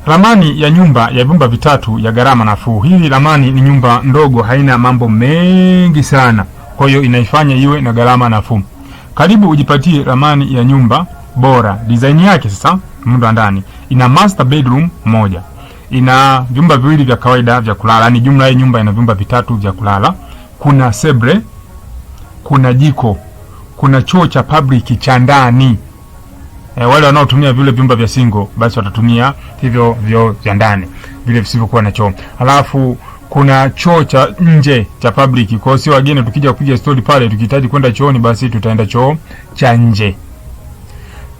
Ramani ya nyumba ya vyumba vitatu ya gharama nafuu. Hii ramani ni nyumba ndogo, haina mambo mengi sana, kwa hiyo inaifanya iwe na gharama nafuu. Karibu ujipatie ramani ya nyumba bora. Design yake sasa, muundo wa ndani, ina master bedroom moja, ina vyumba viwili vya kawaida vya kulala, ni jumla ya nyumba ina vyumba vitatu vya kulala. Kuna sebre, kuna jiko, kuna choo cha public cha ndani. Wale wanaotumia vile vyumba vya single basi watatumia hivyo vyo vya ndani, vile visivyokuwa na choo. Alafu kuna choo cha nje cha public, kwa sio wageni tukija kupiga story pale tukihitaji kwenda chooni basi tutaenda choo cha nje.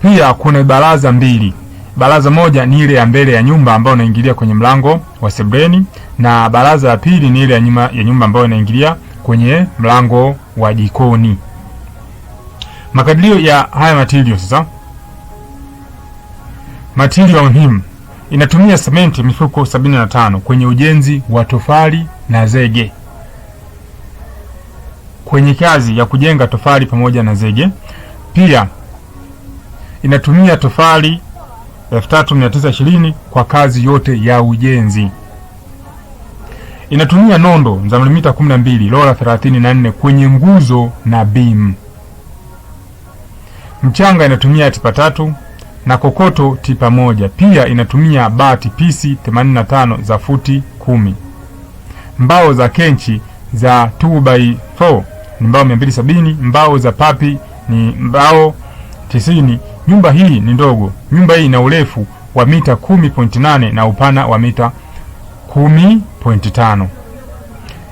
Pia kuna baraza mbili. Baraza moja ni ile ya mbele ya nyumba ambayo unaingilia kwenye mlango wa sebreni, na baraza ya pili ni ile ya nyuma ya nyumba ambayo inaingilia kwenye mlango wa jikoni. Makadirio ya haya material sasa. Material muhimu. Inatumia sementi mifuko 75 kwenye ujenzi wa tofali na zege. Kwenye kazi ya kujenga tofali pamoja na zege. Pia inatumia tofali 3920 kwa kazi yote ya ujenzi. Inatumia nondo za milimita 12, lola 34 kwenye nguzo na beam. Mchanga inatumia tipa 3 na kokoto tipa 1. Pia inatumia bati pisi 85 za futi 10. Mbao za kenchi za 2x4 ni mbao 270, mbao za papi ni mbao 90. Nyumba hii ni ndogo. Nyumba hii ina urefu wa mita 10.8 na upana wa mita 10.5.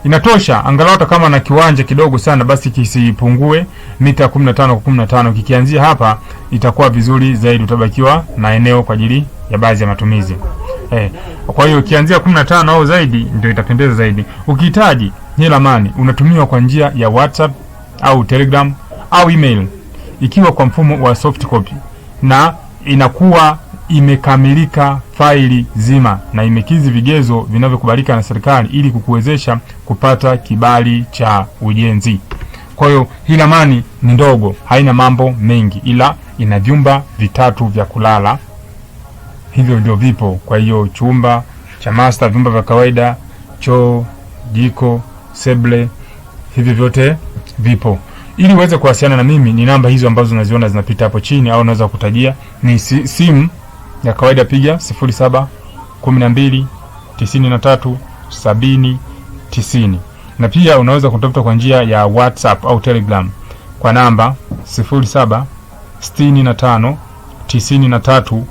Inatosha angalau kama na kiwanja kidogo sana basi kisipungue mita 15 kwa 15. Kikianzia hapa itakuwa vizuri zaidi, utabakiwa na eneo kwa ajili ya baadhi ya matumizi. Kwa hiyo kianzia 15 au zaidi ndio itapendeza zaidi. Ukihitaji hii ramani unatumiwa kwa njia ya WhatsApp au Telegram au email, ikiwa kwa mfumo wa soft copy, na inakuwa imekamilika faili zima na imekizi vigezo vinavyokubalika na serikali ili kukuwezesha kupata kibali cha ujenzi. Kwa hiyo hii ramani ni ndogo, haina mambo mengi, ila ina vyumba vitatu vya kulala. Hivyo ndio vipo. Kwa hiyo chumba cha master, vyumba vya kawaida, choo, jiko, seble, hivi vyote vipo. Ili uweze kuwasiliana na mimi ni namba hizo ambazo unaziona zinapita hapo chini, au unaweza kutajia ni simu ya kawaida, piga 07 12 93 70 90. Na pia unaweza kutafuta kwa njia ya WhatsApp au Telegram kwa namba 07 65 93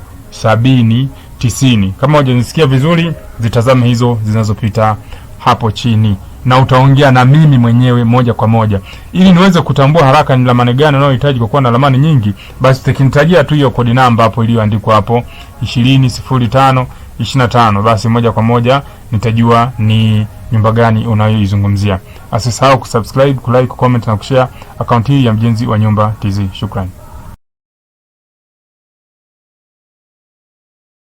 70 90. Kama hujanisikia vizuri, zitazame hizo zinazopita hapo chini na utaongea na mimi mwenyewe moja kwa moja. Ili niweze kutambua haraka ni ramani gani unayohitaji, kwa kuwa na ramani nyingi, basi tekinitajia tu hiyo kodi namba hapo iliyoandikwa hapo 200525, basi moja kwa moja nitajua ni nyumba gani unayoizungumzia. Usisahau kusubscribe, kulike, comment na kushare account hii ya Mjenzi wa Nyumba TZ. Shukrani.